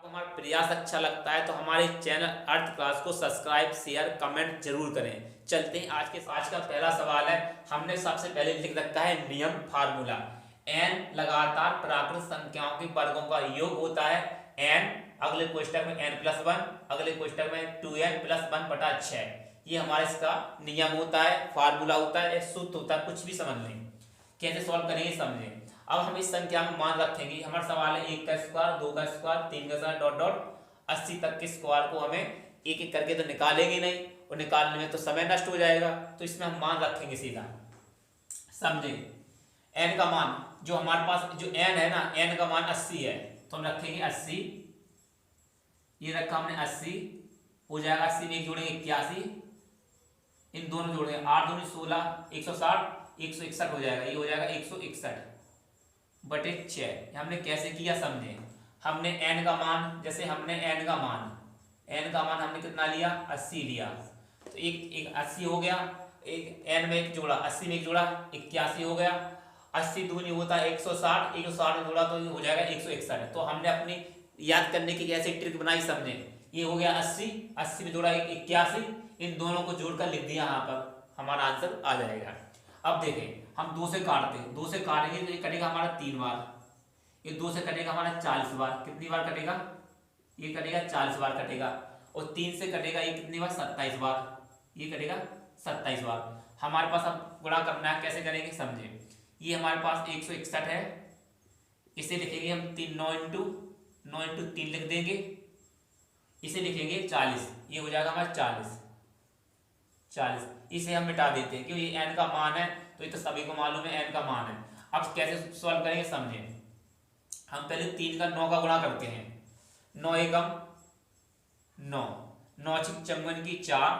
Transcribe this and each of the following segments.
हमारा प्रयास अच्छा लगता है तो हमारे चैनल अर्थ क्लास को सब्सक्राइब शेयर कमेंट जरूर करें। चलते हैं आज का पहला सवाल है। हमने सबसे पहले लिख रखा है नियम फार्मूला। n लगातार प्राकृत संख्याओं के वर्गों का योग होता है। n अगले कोष्टक में n+1, अगले कोष्टक में 2n+1/6। ये हमारे इसका नियम होता है, फार्मूला होता है, सूत्र होता है, कुछ भी समझ लें। कैसे सॉल्व करेंगे समझें। अब हम इस संख्या में मान रखेंगे। हमारा सवाल है 1 का स्क्वायर, 2 का स्क्वायर, 3 का स्क्वायर डॉट डॉट 80 तक के स्क्वायर को हमें एक एक करके तो निकालेंगे नहीं, और निकालने में तो समय नष्ट हो जाएगा। तो इसमें हम मान रखेंगे सीधा, समझे। n का मान जो हमारे पास जो n है ना, n का मान 80 है, तो हम रखेंगे 80। ये रखा हमने 80, हो जाएगा 80 में एक जोड़ेंगे 81, इन दोनों जोड़ेंगे 8 दूनी 16, 160, 161 हो जाएगा। ये हो जाएगा 161/6। हमने कैसे किया समझे। हमने n का मान, जैसे हमने n का मान हमने कितना लिया, 80 लिया, तो एक 80 हो गया। एक n में एक जोड़ा, 80 में एक जोड़ा 81 हो गया। 80 दूनी होता है 160, 160 में जोड़ा तो हो जाएगा 161। तो हमने अपनी याद करने की कैसे ट्रिक बनाई समझे। ये हो गया 80, 80 में जोड़ा 81, इन दोनों को जोड़कर लिख दिया, यहाँ पर हमारा आंसर आ जाएगा। अब देखें, हम 2 से काटते हैं, 2 से काटेंगे तो ये कटेगा हमारा 3 बार, ये 2 से कटेगा हमारा 40 बार। कितनी बार कटेगा, ये कटेगा 40 बार कटेगा। और 3 से कटेगा ये कितनी बार, 27 बार, ये कटेगा 27 बार। हमारे पास अब गुणा करना है, कैसे करेंगे समझे। ये हमारे पास 161 है, इसे लिखेंगे हम 9 इंटू 3 लिख देंगे, इसे लिखेंगे 40, ये हो जाएगा हमारा 40। इसे हम मिटा देते हैं क्योंकि ये n का मान है, तो ये तो सभी को मालूम है n का मान है। अब कैसे सॉल्व करेंगे समझे। हम पहले 3 का 9 का गुणा करते हैं। 9 एकम 9, 9 छिक 54 की 4,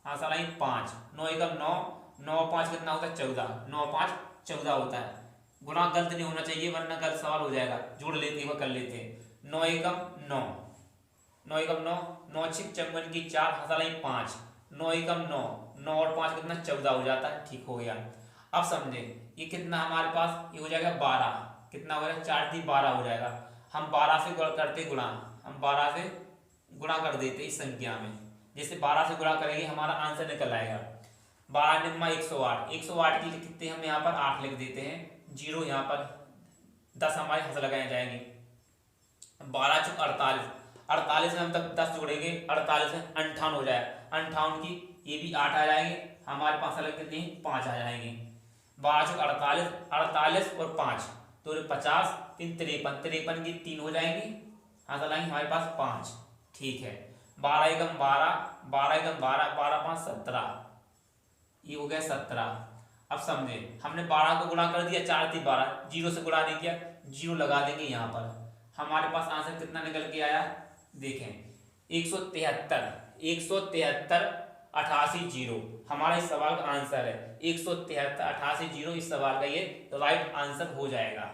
हाँ साला 5, 9 एकम 9, 9 5 कितना होता है 14, 9 5 14 होता है। गुणा गलत नहीं होना चाहिए वरना गलत सवाल हो जाएगा। जोड़ लेते हैं, कर लेते हैं। 9 एकम 9, 9 एकम 9, 9 छिक 54 की 4, हाँ साला 5, 9 एकम 9, 9 और 5 कितना 14 हो जाता है। ठीक हो गया। अब समझे ये कितना हमारे पास, ये हो जाएगा 12। कितना हो जाएगा, 4 3 12 हो जाएगा। हम 12 से करते गुणा, हम 12 से गुणा कर देते इस संख्या में। जैसे 12 से गुणा करेंगे हमारा आंसर निकल आएगा। 12 निम्मा 108, 108 की लिखते हैं हम यहाँ पर 8 लिख देते हैं, 0 यहाँ पर 10 हमारे हंस लगाए जाएंगे। 12 चुक 48, 48 में हम तक 10 जोड़ेंगे, 48 में 58 हो जाए। 58 की ये भी 8 आ जाएंगे, हमारे पास अलग कितने 5 आ जाएंगे। 12 चुक 48, 48 और 5 तो 50, 3 53, 53 की 3 हो जाएंगी, हाँ चलाएंगे हमारे पास 5। ठीक है। 12 एकम 12, 12 एकम 12, 12 5 17, ये हो गया 17। अब समझे हमने 12 को गुणा कर दिया, 4 3 12, 0 से गुणा नहीं किया, 0 लगा देंगे यहाँ पर। हमारे पास आंसर कितना निकल के आया देखें, 173, 173 88 0 हमारा इस सवाल का आंसर है। 173 88 0 इस सवाल का ये राइट आंसर हो जाएगा।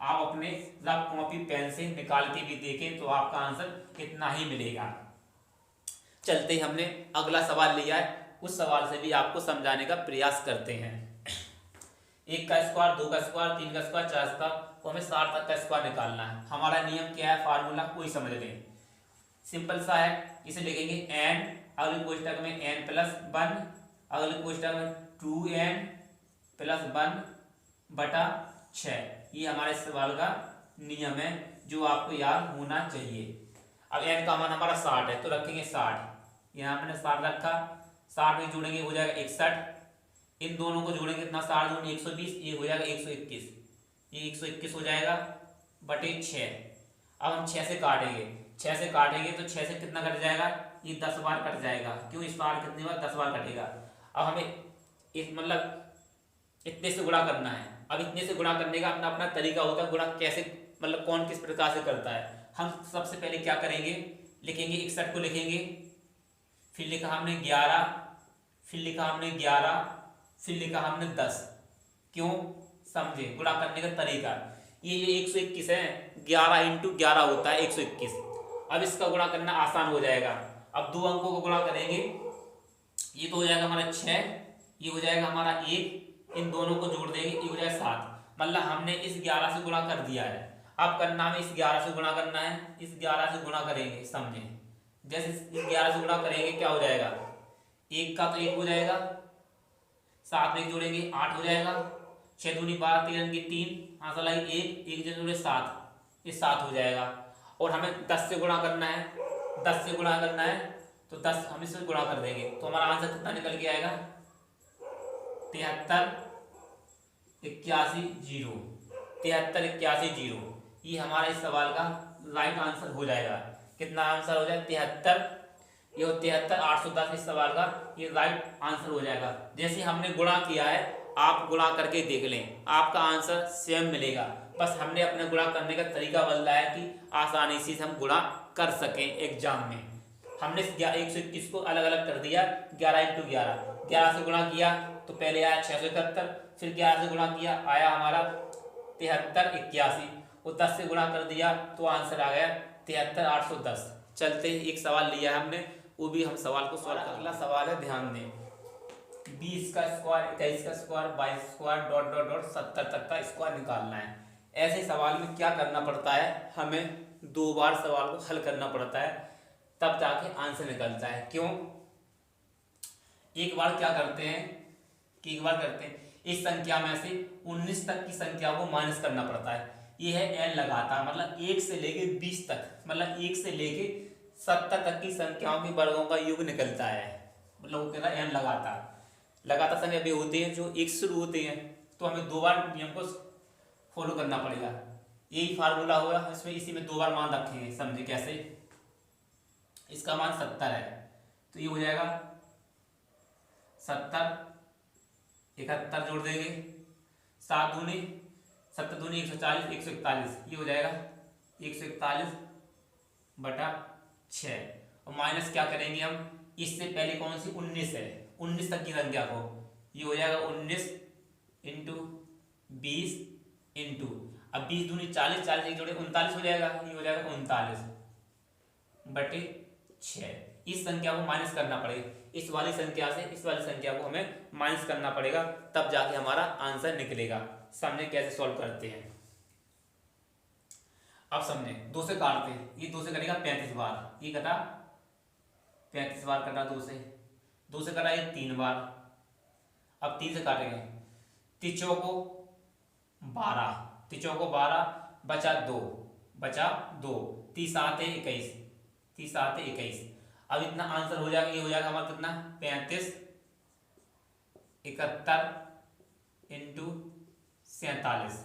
आप अपने रफ कॉपी पेन से निकाल के भी देखें तो आपका आंसर इतना ही मिलेगा। चलते ही हमने अगला सवाल लिया है, उस सवाल से भी आपको समझाने का प्रयास करते हैं। 1 का स्क्वायर, 2 का स्क्वायर, 3 का स्क्वायर, 4 का, तो हमें 60 तक का स्क्वायर निकालना है। हमारा नियम क्या है, फार्मूला कोई समझ लें, सिंपल सा है। इसे लिखेंगे n, अगले कोष्टक में n+1, अगले कोष्टक में 2n+1/6। ये हमारे सवाल का नियम है जो आपको याद होना चाहिए। अब n का मान हमारा 60 है तो रखेंगे 60, यहाँ मैंने 60 रखा। 60 में जोड़ेंगे हो जाएगा 61, इन दोनों को जोड़ेंगे कितना, 60 दूनी 120, ये हो जाएगा 121, ये 121 हो जाएगा बटे 6। अब हम 6 से काटेंगे, 6 से काटेंगे तो 6 से कितना कट जाएगा, ये 10 बार कट जाएगा। क्यों, इस बार कितनी बार, 10 बार कटेगा। अब हमें इस मतलब इतने से गुणा करना है। अब इतने से गुणा करने का अपना अपना तरीका होता है, गुणा कैसे मतलब कौन किस प्रकार से करता है। हम सबसे पहले क्या करेंगे, लिखेंगे 61 को लिखेंगे, फिर लिखा हमने 11, फिर लिखा हमने 11, फिर लिखा हमने 10। क्यों, समझे गुणा करने का तरीका। ये 121 है, 11 इंटू 11 होता है 121। अब इसका गुणा करना आसान हो जाएगा। अब 2 अंकों को गुणा करेंगे, ये तो हो जाएगा हमारा 6, ये हो जाएगा हमारा 1, इन दोनों को जोड़ देंगे, ये हो जाएगा 7। मतलब हमने इस 11 से गुणा कर दिया है। अब करना हमें इस 11 से गुणा करना है, इस 11 से गुणा करेंगे, समझे। जैसे इस 11 से गुणा करेंगे क्या हो जाएगा, एक का तो एक हो जाएगा, सात में एक जोड़ेंगे 8 हो जाएगा, 6 दूनी 12, 3 की 3, आंसर लाएंगे एक से जोड़े 7, ये 7 हो जाएगा। और हमें 10 से गुणा करना है, 10 से गुणा करना है तो 10 हम इससे गुणा कर देंगे तो हमारा आंसर कितना निकल के आएगा, 73 81 0, 73 81 0। ये हमारा इस सवाल का राइट आंसर हो जाएगा। कितना आंसर हो जाए, 73, ये 73 810 इस सवाल का ये राइट आंसर हो जाएगा। जैसे हमने गुणा किया है आप गुणा करके देख लें, आपका आंसर सेम मिलेगा। बस हमने अपने गुणा करने का तरीका बदला है कि आसानी से हम गुणा कर सकें एग्जाम में। हमने 121 को अलग अलग कर दिया, 11 × 11, 11 से गुणा किया तो पहले आया 671, फिर 11 से गुणा किया आया हमारा 73 81, और 10 से गुणा कर दिया तो आंसर आ गया 73 810। चलते एक सवाल लिया है हमने, वो भी हम सवाल को सॉल्व कर। अगला सवाल है, ध्यान दें, 20 का स्क्वायर 21 का square 22 square dot dot dot 70 तक का स्क्वायर निकालना है। ऐसे सवाल में क्या करना पड़ता है, हमें 2 बार सवाल को हल करना पड़ता है तब जाके आंसर निकलता है। क्यों, एक बार क्या करते हैं कि एक बार करते हैं इस संख्या में से 19 तक की संख्या को माइनस करना पड़ता है। ये है n लगातार, मतलब 1 से लेके 20 तक, मतलब 1 से लेके 70 तक की संख्याओं के वर्गों का योग निकलता है, मतलब वो कहता है n लगातार संख्या भी होती है जो 1 शुरू होते हैं, तो हमें 2 बार नियम को फॉलो करना पड़ेगा। यही फार्मूला होगा, इसमें इसी में 2 बार मान रखेंगे, समझे कैसे। इसका मान 70 है तो ये हो जाएगा 70, 71 जोड़ देंगे, 7 दूनी 70 दूनी 140, 141, ये हो जाएगा 141/6। और माइनस क्या करेंगे हम, इससे पहले कौन सी 19 है, 19 तक की संख्या को, ये हो जाएगा 19 × 20 इंटू, अब 20 दूनी 40, 40 एक जोड़े 39 हो जाएगा, ये हो जाएगा 39/6। इस संख्या को माइनस करना पड़ेगा, इस वाली संख्या से इस वाली संख्या को हमें माइनस करना पड़ेगा, तब जाके हमारा आंसर निकलेगा। समझे कैसे सॉल्व करते हैं। अब समझे 2 से काटते हैं, ये 2 से करेगा 35 बार, ये कटा 35 बार कटा 2 से कटा ये 3 बार। अब 3 से काटेंगे, 3 चौको 12, 3 चौको 12, बचा 2, 3 7 21, 3 7 21। अब इतना आंसर हो जाएगा, ये हो जाएगा हमारा कितना 35 71 × 47,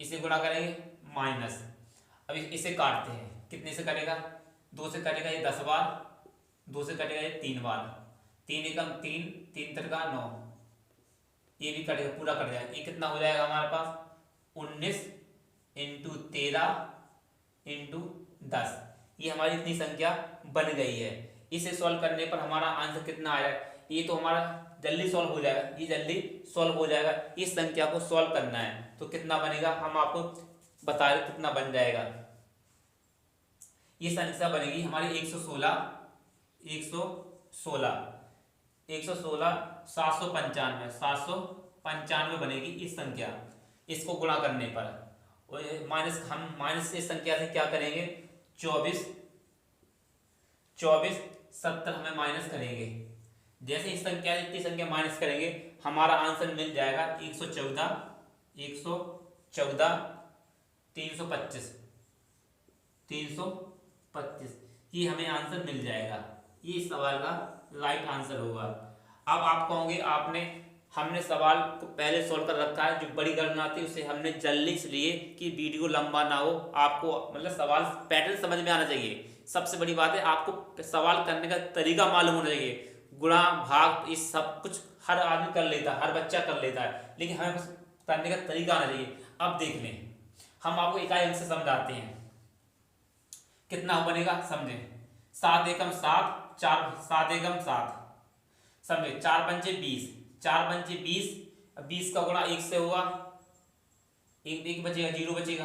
इसे गुणा करेंगे माइनस। अब इसे काटते हैं, कितने से कटेगा, 2 से कटेगा ये 10 बार, 2 से कटेगा ये 3 बार, 3 एकम 3, 3 3 9, ये भी कटेगा, पूरा कट जाएगा। ये कितना हो जाएगा हमारे पास 19 × 13 × 10, ये हमारी इतनी संख्या बन गई है। इसे सॉल्व करने पर हमारा आंसर कितना आएगा, ये तो हमारा जल्दी सॉल्व हो जाएगा, ये जल्दी सॉल्व हो जाएगा। इस संख्या को सॉल्व करना है तो कितना बनेगा, हम आपको बता रहे कितना बन जाएगा। ये संख्या बनेगी हमारी 116 795 बनेगी इस संख्या, इसको गुणा करने पर। और माइनस इस संख्या से क्या करेंगे, 24 70 हमें माइनस करेंगे। जैसे इस संख्या से इतनी संख्या माइनस करेंगे हमारा आंसर मिल जाएगा 114 325, ये हमें आंसर मिल जाएगा। ये इस सवाल का राइट आंसर होगा। अब आप कहोगे हमने सवाल को पहले सॉल्व कर रखा है, जो बड़ी गणना थी उसे हमने जल्दी इसलिए कि वीडियो लंबा ना हो, आपको मतलब सवाल पैटर्न समझ में आना चाहिए। सबसे बड़ी बात है आपको सवाल करने का तरीका मालूम होना चाहिए। गुणा भाग ये सब कुछ हर आदमी कर लेता है, हर बच्चा कर लेता है, लेकिन हमें बस करने का तरीका आना चाहिए। अब देख लें, हम आपको इकाई अंक से समझाते हैं, कितना बनेगा समझे। 7 एकम 7, 7 एकम 7, समझे 4 पंचे 20, 4 पंचे 20, 20 का गुणा 1 से होगा, एक बचेगा, 0 बचेगा।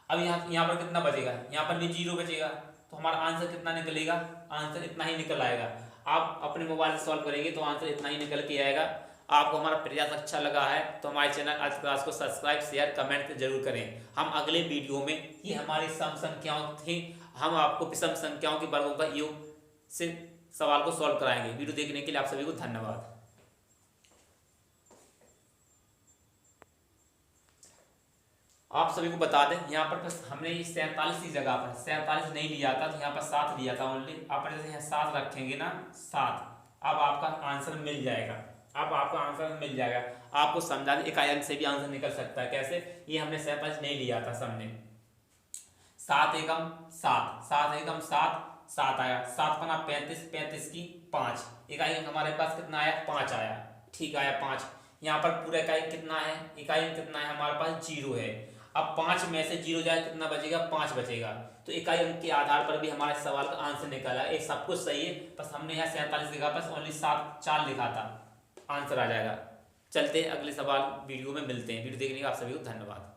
अब यहाँ पर कितना बचेगा, यहाँ पर भी 0 बचेगा, तो हमारा आंसर कितना निकलेगा, आंसर इतना ही निकल आएगा। आप अपने मोबाइल से सॉल्व करेंगे तो आंसर इतना ही निकल के आएगा। आपको हमारा प्रयास अच्छा लगा है तो हमारे चैनल अर्थ क्लास को सब्सक्राइब, शेयर, कमेंट जरूर करें। हम अगले वीडियो में ये हमारी सम संख्याओं थी, हम आपको विषम संख्याओं के वर्गों का योग से सवाल को सॉल्व कराएंगे। वीडियो देखने के लिए आप सभी को धन्यवाद। आप सभी को बता दें यहाँ पर हमने ये 47 की जगह पर 47 नहीं लिया था, तो यहाँ पर 7 लिया था ओनली। आप जैसे यहाँ 7 रखेंगे ना, 7, अब आपका आंसर मिल जाएगा। अब आपका आंसर मिल जाएगा। आपको समझा दें इकाई अंक से भी आंसर निकल सकता है। कैसे? ये हमने 47 नहीं लिया था सबने। 7 एकम 7, 7 एकम 7, 7 आया। 7 पना 35, 35 की 5, इकाई अंक हमारे पास कितना आया? 5 आया। ठीक आया 5। यहाँ पर पूरा इकाई कितना है? इकाई अंक कितना है हमारे पास? 0 है। अब 5 में से 0 जाए कितना बचेगा? 5 बचेगा। तो इकाई अंक के आधार पर भी हमारे सवाल का आंसर निकला। एक सब कुछ सही है, बस हमने यहाँ 47 लिखा, बस ओनली 7 4 लिखा था, आंसर आ जाएगा। चलते अगले सवाल वीडियो में मिलते हैं। वीडियो देखने का आप सभी को धन्यवाद।